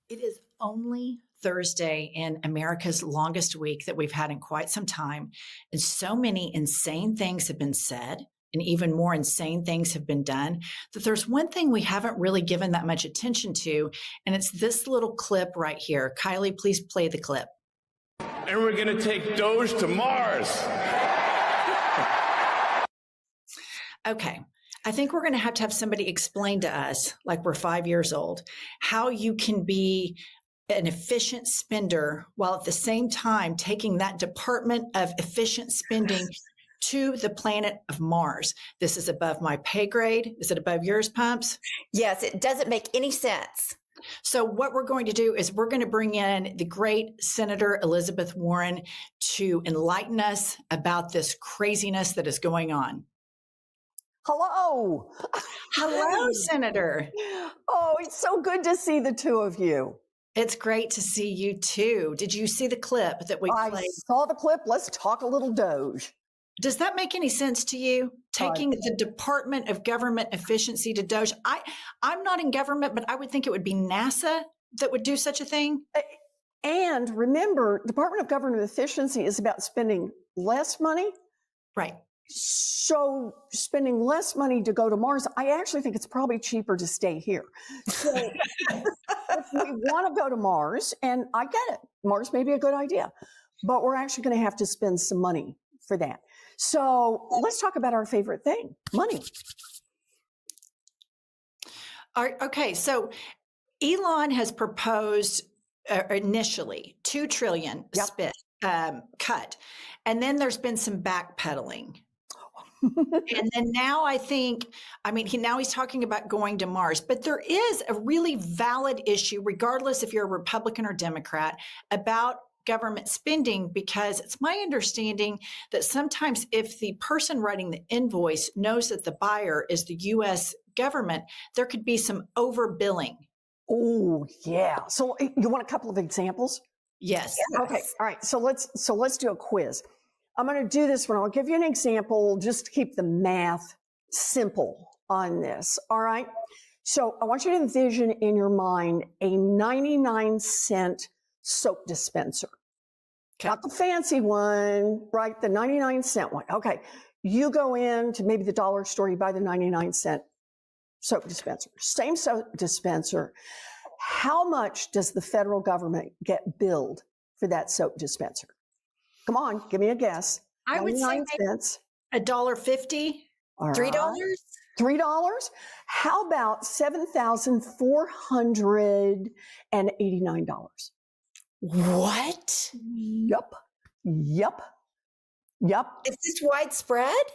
It is only Thursday in America's longest week that we've had in quite some time. And so many insane things have been said, and even more insane things have been done, that there's one thing we haven't really given that much attention to. And it's this little clip right here. Kylie, please play the clip. And we're going to take Doge to Mars. Okay. I think we're going to have somebody explain to us, like we're 5 years old, how you can be an efficient spender while at the same time taking that department of efficient spending to the planet of Mars. This is above my pay grade. Is it above yours, Pumps? Yes, it doesn't make any sense. So what we're going to do is we're going to bring in the great Senator Elizabeth Warren to enlighten us about this craziness that is going on. Hello. Hello, Senator. Oh, it's so good to see the two of you. It's great to see you too. Did you see the clip that we played? I saw the clip. Let's talk a little Doge. Does that make any sense to you? Taking the Department of Government Efficiency to Doge? I'm not in government, but I would think it would be NASA that would do such a thing. And remember, Department of Government Efficiency is about spending less money. Right. So spending less money to go to Mars, I actually think it's probably cheaper to stay here. So if we want to go to Mars, and I get it, Mars may be a good idea, but we're actually going to have to spend some money for that. So let's talk about our favorite thing, money. Okay, so Elon has proposed initially $2 trillion cut, and then there's been some backpedaling. And then now he's talking about going to Mars, but there is a really valid issue, regardless if you're a Republican or Democrat, about government spending, because it's my understanding that sometimes if the person writing the invoice knows that the buyer is the U.S. government, there could be some overbilling. Oh, yeah. So you want a couple of examples? Yes. Okay. All right. So let's do a quiz. I'm going to do this one. I'll give you an example just to keep the math simple on this. All right. So I want you to envision in your mind a 99-cent soap dispenser. Okay. Not the fancy one, right? The 99-cent one. Okay. You go into maybe the dollar store, you buy the 99-cent soap dispenser. Same soap dispenser. How much does the federal government get billed for that soap dispenser? Come on, give me a guess. I would say cents. $1.50. $3? $3? How about $7,489? What? Yep. Is this widespread?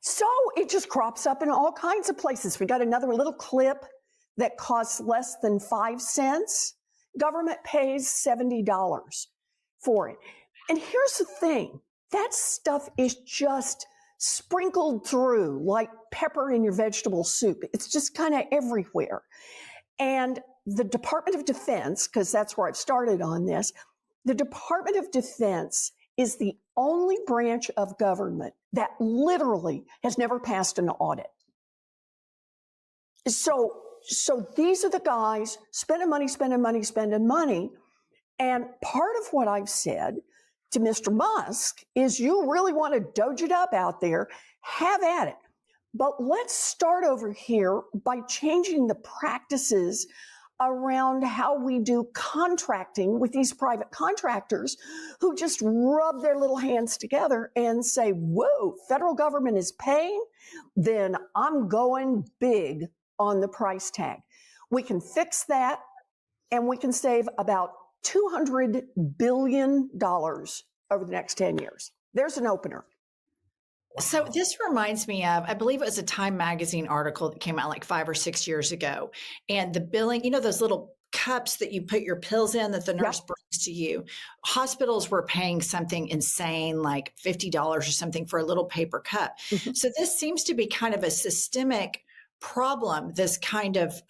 So it just crops up in all kinds of places. We got another little clip that costs less than 5 cents. Government pays $70 for it. And here's the thing, that stuff is just sprinkled through like pepper in your vegetable soup. It's just kind of everywhere. And the Department of Defense, because that's where I've started on this, the Department of Defense is the only branch of government that literally has never passed an audit. So these are the guys spending money. And part of what I've said to Mr. Musk is, you really want to doge it up out there, have at it. But let's start over here by changing the practices around how we do contracting with these private contractors who just rub their little hands together and say, whoa, federal government is paying, then I'm going big on the price tag. We can fix that, and we can save about $200 billion over the next 10 years. There's an opener. So this reminds me of, I believe it was a Time magazine article that came out like 5 or 6 years ago. And the billing, those little cups that you put your pills in that the nurse brings to you. Hospitals were paying something insane, like $50 or something for a little paper cup. Mm-hmm. So this seems to be kind of a systemic problem, this kind of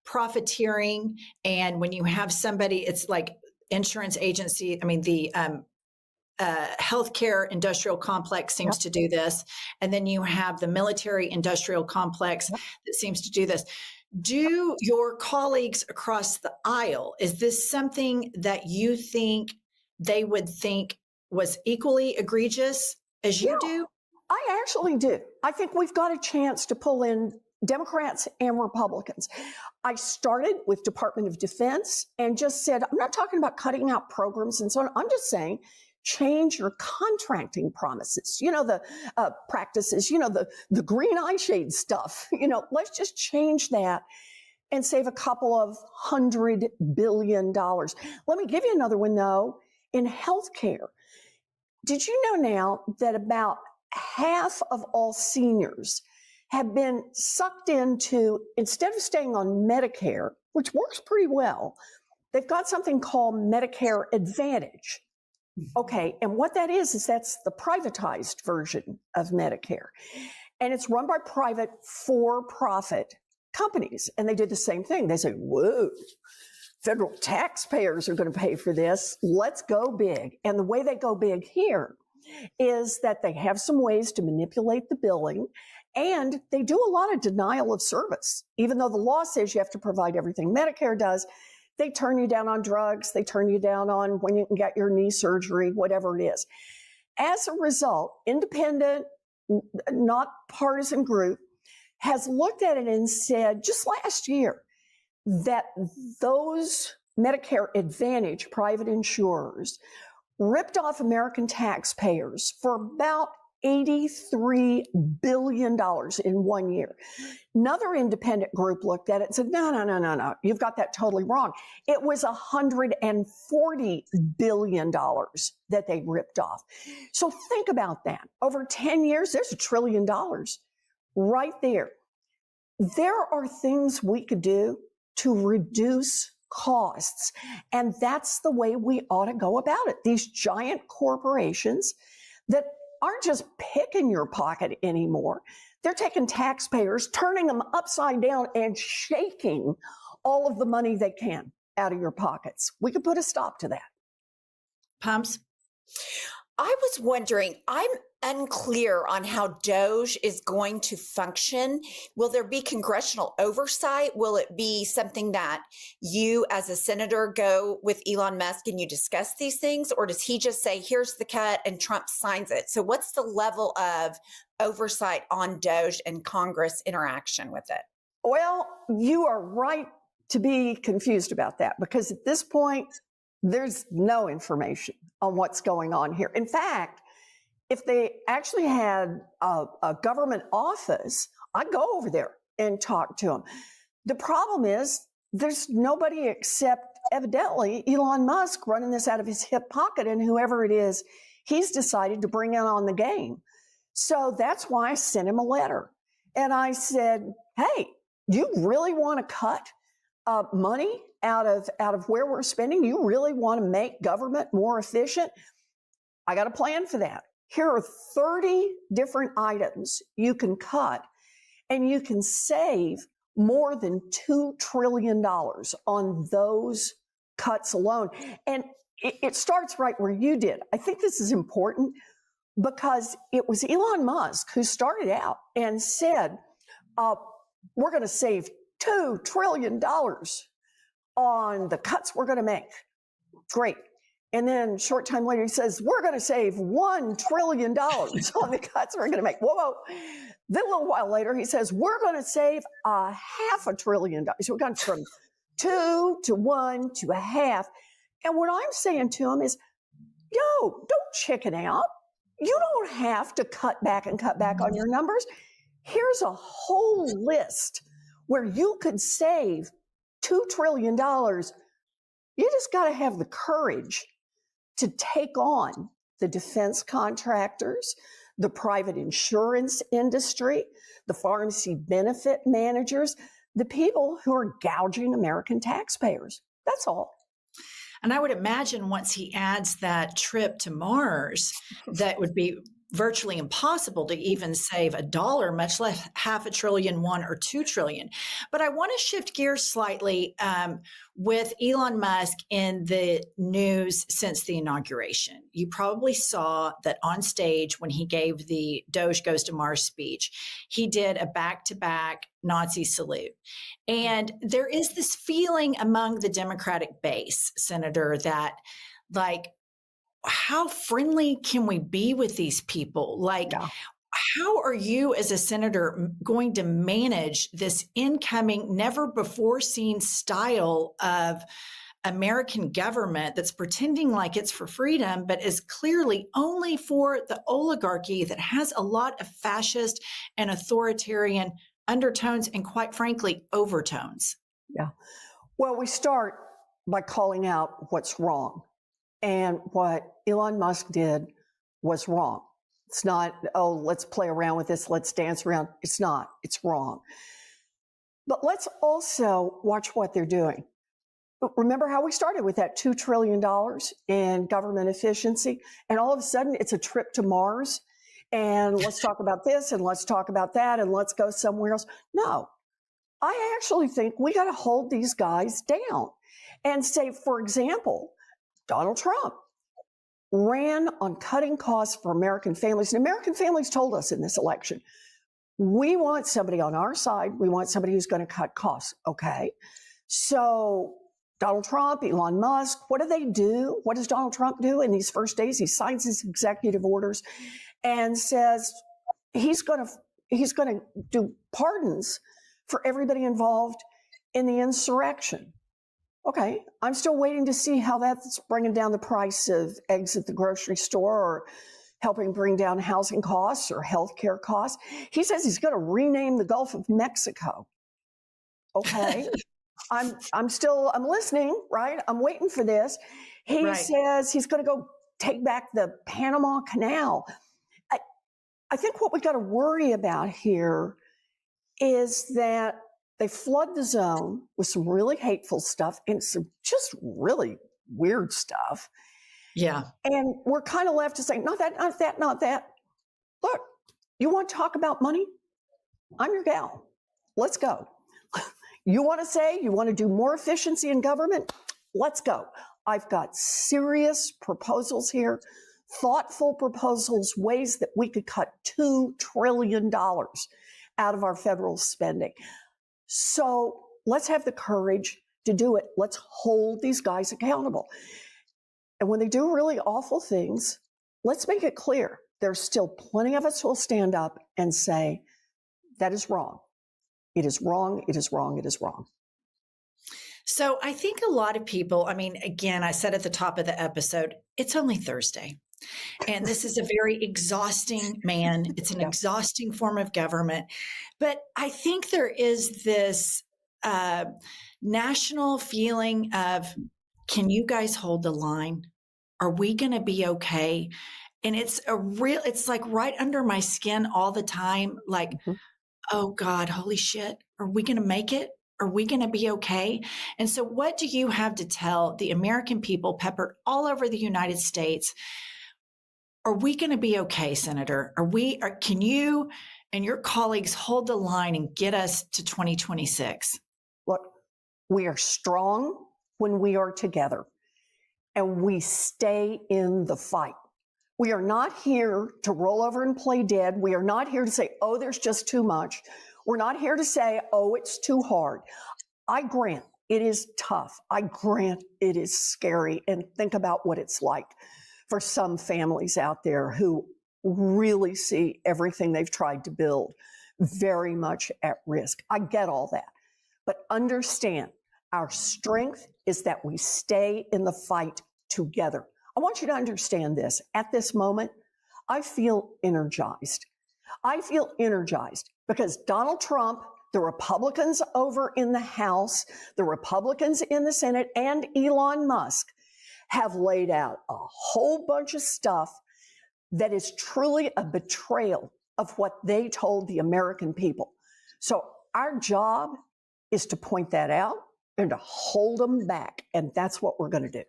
profiteering. And when you have somebody, it's like insurance agency, the healthcare industrial complex seems to do this. And then you have the military industrial complex that seems to do this. Do your colleagues across the aisle, is this something that you think they would think was equally egregious as you Yeah, do? I actually do. I think we've got a chance to pull in Democrats and Republicans. I started with Department of Defense and just said, I'm not talking about cutting out programs and so on. I'm just saying, change your contracting promises, the practices, the green eye shade stuff, let's just change that and save a couple of $100 billion. Let me give you another one though. In healthcare, did you know now that about half of all seniors have been sucked into, instead of staying on Medicare, which works pretty well, they've got something called Medicare Advantage. Okay, and what that is that's the privatized version of Medicare. And it's run by private for-profit companies. And they did the same thing. They say, whoa, federal taxpayers are going to pay for this. Let's go big. And the way they go big here is that they have some ways to manipulate the billing, and they do a lot of denial of service. Even though the law says you have to provide everything Medicare does, they turn you down on drugs, they turn you down on when you can get your knee surgery, whatever it is. As a result, independent, not partisan group has looked at it and said just last year that those Medicare Advantage private insurers ripped off American taxpayers for about $83 billion in 1 year. Another independent group looked at it and said, no, you've got that totally wrong. It was $140 billion that they ripped off. So think about that. Over 10 years, there's $1 trillion right there. There are things we could do to reduce costs. And that's the way we ought to go about it. These giant corporations that aren't just picking your pocket anymore. They're taking taxpayers, turning them upside down and shaking all of the money they can out of your pockets. We could put a stop to that. Pumps? I was wondering, I'm unclear on how Doge is going to function. Will there be congressional oversight? Will it be something that you as a senator go with Elon Musk and you discuss these things? Or does he just say, here's the cut and Trump signs it? So what's the level of oversight on Doge and Congress interaction with it? Well, you are right to be confused about that because at this point, there's no information on what's going on here. In fact, if they actually had a government office, I'd go over there and talk to them. The problem is there's nobody except evidently Elon Musk running this out of his hip pocket, and whoever it is, he's decided to bring in on the game. So that's why I sent him a letter. And I said, hey, you really want to cut money out of where we're spending? You really want to make government more efficient? I got a plan for that. Here are 30 different items you can cut, and you can save more than $2 trillion on those cuts alone. And it starts right where you did. I think this is important because it was Elon Musk who started out and said, we're going to save $2 trillion on the cuts we're going to make. Great. And then short time later, he says, we're going to save $1 trillion on the cuts we're going to make. Whoa. Then a little while later, he says, we're going to save $500 billion. So we're going from 2 to 1 to 1/2. And what I'm saying to him is, don't chicken out. You don't have to cut back on your numbers. Here's a whole list where you could save $2 trillion. You just got to have the courage to take on the defense contractors, the private insurance industry, the pharmacy benefit managers, the people who are gouging American taxpayers. That's all. And I would imagine once he adds that trip to Mars, that would be virtually impossible to even save $1, much less half a trillion, 1 or 2 trillion. But I want to shift gears slightly with Elon Musk in the news since the inauguration. You probably saw that on stage when he gave the Doge Goes to Mars speech, he did a back-to-back Nazi salute. And there is this feeling among the Democratic base, Senator, that like, how friendly can we be with these people? Like, how are you as a senator going to manage this incoming, never before seen style of American government that's pretending like it's for freedom, but is clearly only for the oligarchy that has a lot of fascist and authoritarian undertones and, quite frankly, overtones? Yeah. Well, we start by calling out what's wrong. And what Elon Musk did was wrong. It's not, oh, let's play around with this, let's dance around. It's not, it's wrong. But let's also watch what they're doing. Remember how we started with that $2 trillion in government efficiency, and all of a sudden it's a trip to Mars, and let's talk about this, and let's talk about that, and let's go somewhere else. No, I actually think we got to hold these guys down and say, for example, Donald Trump ran on cutting costs for American families. And American families told us in this election, we want somebody on our side. We want somebody who's going to cut costs. Okay. So Donald Trump, Elon Musk, what do they do? What does Donald Trump do in these first days? He signs his executive orders and says he's going to do pardons for everybody involved in the insurrection. Okay, I'm still waiting to see how that's bringing down the price of eggs at the grocery store or helping bring down housing costs or healthcare costs. He says he's going to rename the Gulf of Mexico. Okay, I'm listening, right? I'm waiting for this. He says he's going to go take back the Panama Canal. I think what we got to worry about here is that they flood the zone with some really hateful stuff and some just really weird stuff. Yeah. And we're kind of left to say, not that, not that, not that. Look, you want to talk about money? I'm your gal. Let's go. You want to say you want to do more efficiency in government? Let's go. I've got serious proposals here, thoughtful proposals, ways that we could cut $2 trillion out of our federal spending. So let's have the courage to do it. Let's hold these guys accountable. And when they do really awful things, let's make it clear. There's still plenty of us who will stand up and say, that is wrong. It is wrong. It is wrong. It is wrong. So I think a lot of people, I mean, again, I said at the top of the episode, it's only Thursday. And this is a very exhausting man. It's an exhausting form of government. But I think there is this national feeling of, can you guys hold the line? Are we going to be okay? And it's like right under my skin all the time. Like, oh God, holy shit. Are we going to make it? Are we going to be okay? And so what do you have to tell the American people peppered all over the United States? Are we going to be okay, Senator? Can you and your colleagues hold the line and get us to 2026? Look, we are strong when we are together and we stay in the fight. We are not here to roll over and play dead. We are not here to say, oh, there's just too much. We're not here to say, oh, it's too hard. I grant it is tough. I grant it is scary. And think about what it's like for some families out there who really see everything they've tried to build very much at risk. I get all that. But understand, our strength is that we stay in the fight together. I want you to understand this. At this moment, I feel energized. I feel energized because Donald Trump, the Republicans over in the House, the Republicans in the Senate, and Elon Musk have laid out a whole bunch of stuff that is truly a betrayal of what they told the American people. So our job is to point that out and to hold them back. And that's what we're going to do.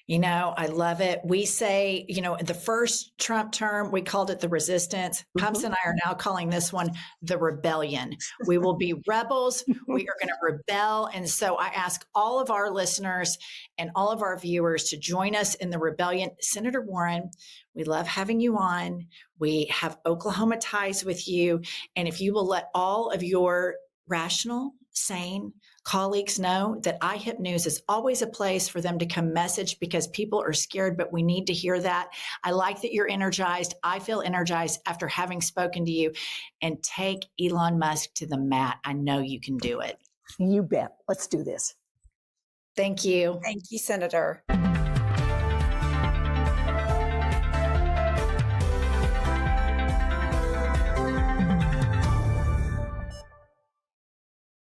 I love it. We say, the first Trump term, we called it the resistance. Pumps and I are now calling this one the rebellion. We will be rebels. We are going to rebel. And so I ask all of our listeners and all of our viewers to join us in the rebellion. Senator Warren, we love having you on. We have Oklahoma ties with you. And if you will let all of your rational, sane colleagues know that IHIP News is always a place for them to come message, because people are scared, but we need to hear that. I like that you're energized. I feel energized after having spoken to you. And take Elon Musk to the mat. I know you can do it. You bet. Let's do this. Thank you. Thank you, Senator.